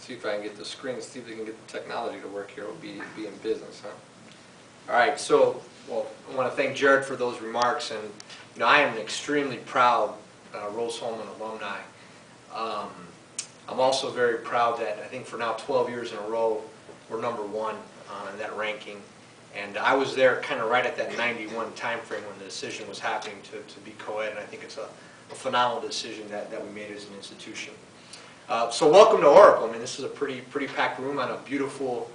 See if I can get the screen, see if we can get the technology to work here. We'll be in business, huh? All right, so, well, I want to thank Jared for those remarks, and I am an extremely proud Rose-Hulman alumni. I'm also very proud that I think for now 12 years in a row, we're #1 in that ranking. And I was there kind of right at that 91 time frame when the decision was happening to be co-ed, and I think it's a phenomenal decision that we made as an institution. So welcome to Oracle. I mean, this is a pretty packed room on a beautiful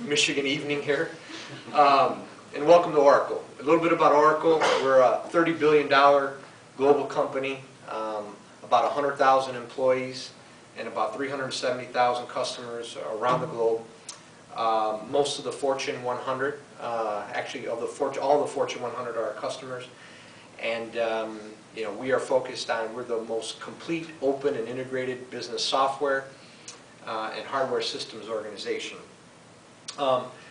Michigan evening here. And welcome to Oracle. A little bit about Oracle. We're a $30 billion global company, about 100,000 employees, and about 370,000 customers around the globe. Most of the Fortune 100, actually all the Fortune 100 are our customers. And we are focused on, we're the most complete, open, and integrated business software and hardware systems organization.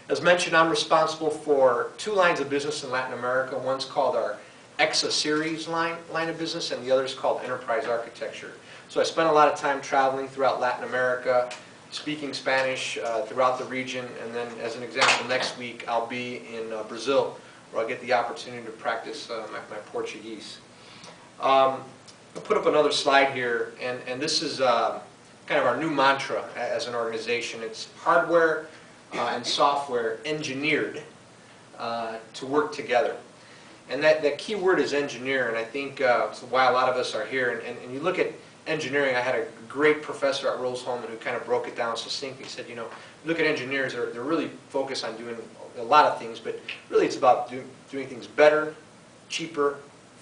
As mentioned, I'm responsible for 2 lines of business in Latin America. One's called our EXA series line of business, and the other is called enterprise architecture. So I spent a lot of time traveling throughout Latin America, speaking Spanish throughout the region, and then as an example, next week I'll be in Brazil, where I'll get the opportunity to practice my Portuguese. I'll put up another slide here, and this is kind of our new mantra as an organization. It's hardware and software engineered to work together. And that key word is engineer, and I think it's why a lot of us are here. And you look at engineering, I had a great professor at Rose-Hulman who kind of broke it down succinctly. He said, look at engineers, they're really focused on doing a lot of things, but really it's about doing things better, cheaper,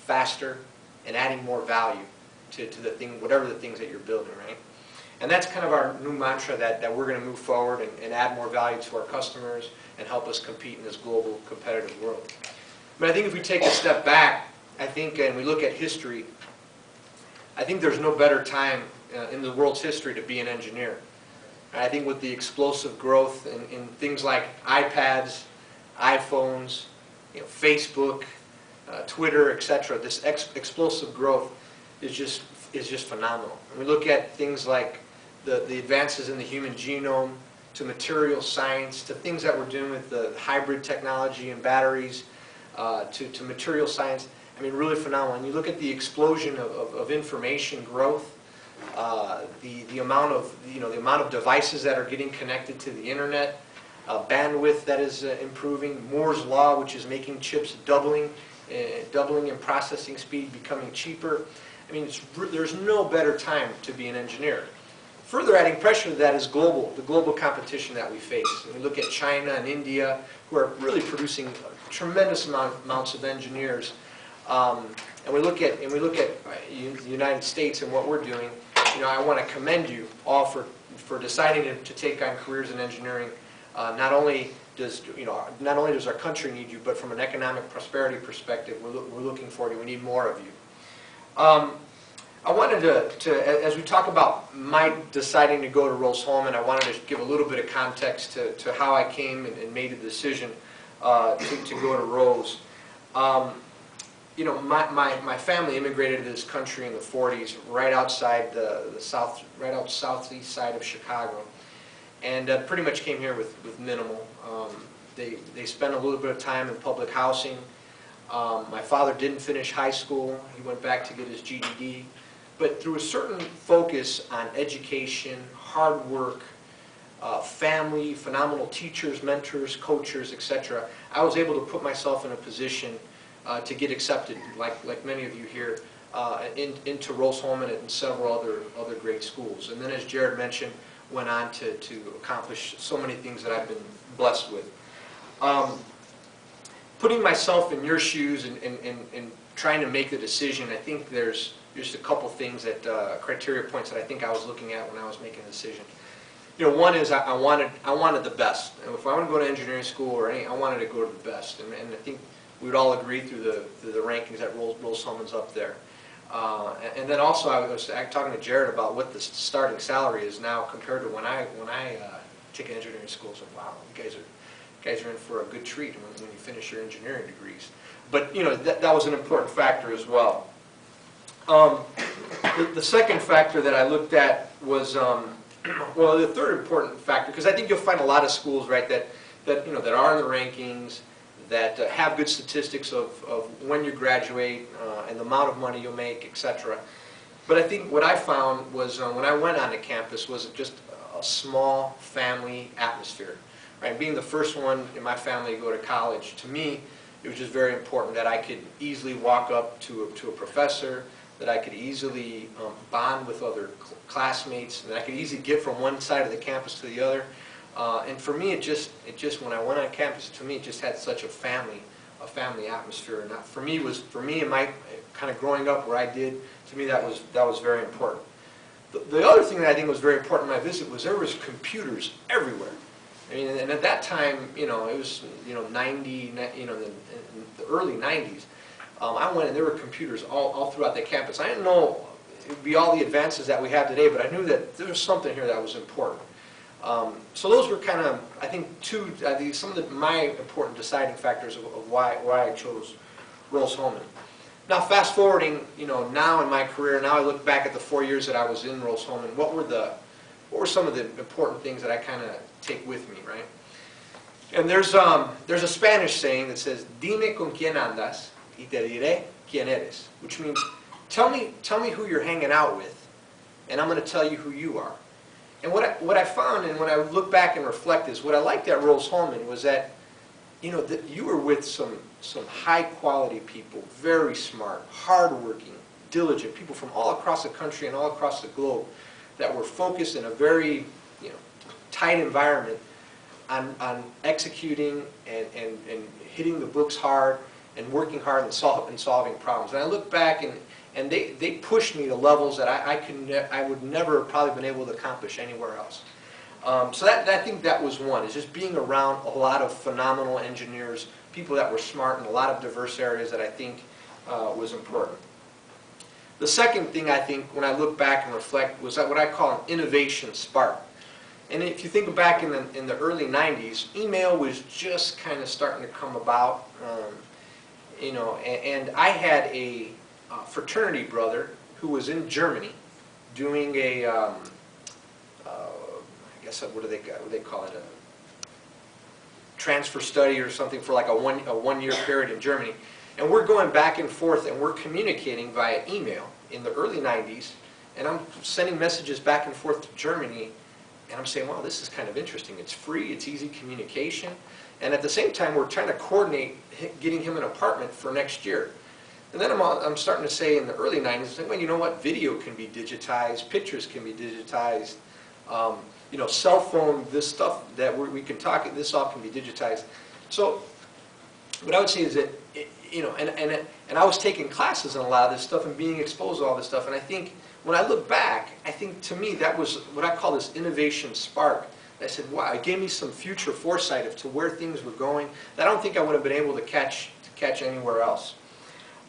faster, and adding more value to the thing, whatever the things that you're building, right? And that's kind of our new mantra that we're going to move forward and add more value to our customers and help us compete in this global competitive world. But I think if we take a step back, I think, and we look at history, I think there's no better time in the world's history to be an engineer. And I think with the explosive growth in things like iPads, iPhones, Facebook, Twitter, etc., this explosive growth is just phenomenal. And we look at things like the advances in the human genome, to material science, to things that we're doing with the hybrid technology and batteries, to material science. I mean, really phenomenal. And you look at the explosion of information growth, the amount of devices that are getting connected to the internet, bandwidth that is improving, Moore's law, which is making chips doubling in processing speed, becoming cheaper. I mean, there's no better time to be an engineer. Further adding pressure to that is the global competition that we face. And we look at China and India, who are really producing tremendous amounts of engineers. And we look at the United States and what we're doing. I want to commend you all for deciding to take on careers in engineering. Not only does our country need you, but from an economic prosperity perspective, we're looking forward to you. We need more of you. I wanted to, as we talk about my deciding to go to Rose-Hulman, I wanted to give a little bit of context to how I came and made the decision to go to Rose. My family immigrated to this country in the 40s, right outside right out southeast side of Chicago, and pretty much came here with minimal. They spent a little bit of time in public housing. My father didn't finish high school. He went back to get his GED. But through a certain focus on education, hard work, family, phenomenal teachers, mentors, coaches, etc., I was able to put myself in a position to get accepted, like many of you here, into Rose-Hulman and several other great schools. And then, as Jared mentioned, went on to accomplish so many things that I've been blessed with. Putting myself in your shoes and trying to make the decision, I think there's just a couple things criteria points that I think I was looking at when I was making the decision. One is I wanted the best. And if I want to go to engineering school or I wanted to go to the best. And I think we would all agree through the rankings that Rose-Hulman's up there. And then also I was talking to Jared about what the starting salary is now compared to when I took engineering school. So wow, you guys are in for a good treat when you finish your engineering degrees. But that was an important factor as well. The second factor that I looked at was Well, the third important factor, because I think you'll find a lot of schools, right, that are in the rankings, that have good statistics of when you graduate and the amount of money you'll make, etc. But I think what I found was when I went onto campus was just a small family atmosphere. Right? Being the first one in my family to go to college, to me, it was just very important that I could easily walk up to a professor, that I could easily bond with other classmates, and that I could easily get from one side of the campus to the other. And for me, it just when I went on campus, to me, it just had such a family atmosphere. And for me in my kind of growing up where I did, to me that was very important. The other thing that I think was very important in my visit was there was computers everywhere. I mean, and at that time, it was 90, in the early 90s. I went and there were computers all throughout the campus. I didn't know it would be all the advances that we have today, but I knew that there was something here that was important. So those were kind of, I think, some of my important deciding factors of why I chose Rose-Hulman. Now, fast forwarding, now in my career, now I look back at the 4 years that I was in Rose-Hulman. What were some of the important things that I kind of take with me, right? And there's a Spanish saying that says, "Dime con quién andas y te diré quién eres," which means, tell me who you're hanging out with, and I'm going to tell you who you are. And what I found, and when I look back and reflect, is what I liked at Rose-Hulman was that, that you were with some high quality people, very smart, hardworking, diligent people from all across the country and all across the globe that were focused in a very tight environment on executing and hitting the books hard and working hard and solving problems. And I look back and they pushed me to levels that I would never have probably been able to accomplish anywhere else. So I think that was one, is just being around a lot of phenomenal engineers, people that were smart in a lot of diverse areas that I think was important. The second thing I think, when I look back and reflect, was what I call an innovation spark. And if you think back in the early 90s, email was just kind of starting to come about, and I had a fraternity brother who was in Germany doing a, I guess, what do they call it, a transfer study or something for like a one-year period in Germany. And we're going back and forth and we're communicating via email in the early 90s, and I'm sending messages back and forth to Germany, and I'm saying, wow, this is kind of interesting. It's free, it's easy communication, and at the same time we're trying to coordinate getting him an apartment for next year. And then I'm starting to say in the early 90s, well, you know what, video can be digitized, pictures can be digitized, cell phone, this stuff that we can talk, this all can be digitized. So what I would say is that, and I was taking classes on a lot of this stuff and being exposed to all this stuff, and I think when I look back, I think to me that was what I call this innovation spark. I said, wow, it gave me some future foresight as to where things were going that I don't think I would have been able to catch anywhere else.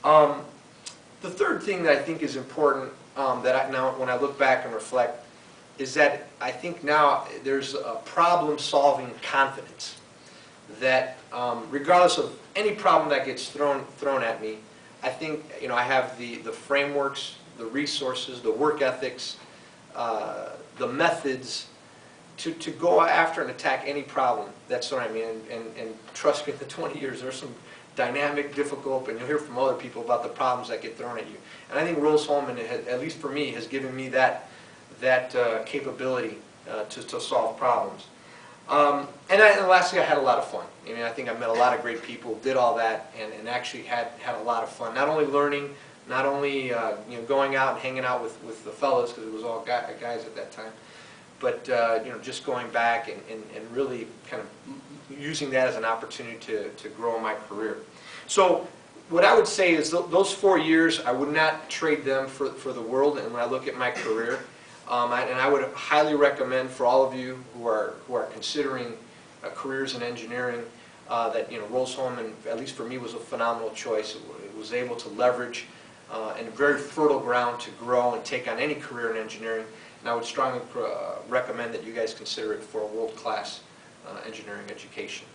The third thing that I think is important now when I look back and reflect is that I think now there's a problem-solving confidence that regardless of any problem that gets thrown at me, I think I have the frameworks, the resources, the work ethics, the methods to go after and attack any problem that's thrown at me. And trust me, in the 20 years, there's some dynamic, difficult, and you'll hear from other people about the problems that get thrown at you. And I think Rose-Hulman, at least for me, has given me that capability to solve problems. And lastly, I had a lot of fun. I mean, I think I met a lot of great people, did all that, and actually had a lot of fun. Not only learning, not only going out and hanging out with the fellas, because it was all guys at that time, but just going back and really kind of using that as an opportunity to grow in my career. So what I would say is those 4 years, I would not trade them for the world. And when I look at my career, and I would highly recommend for all of you who are considering careers in engineering that Rose-Hulman, at least for me, was a phenomenal choice. It was able to leverage and very fertile ground to grow and take on any career in engineering. And I would strongly recommend that you guys consider it for a world-class engineering education.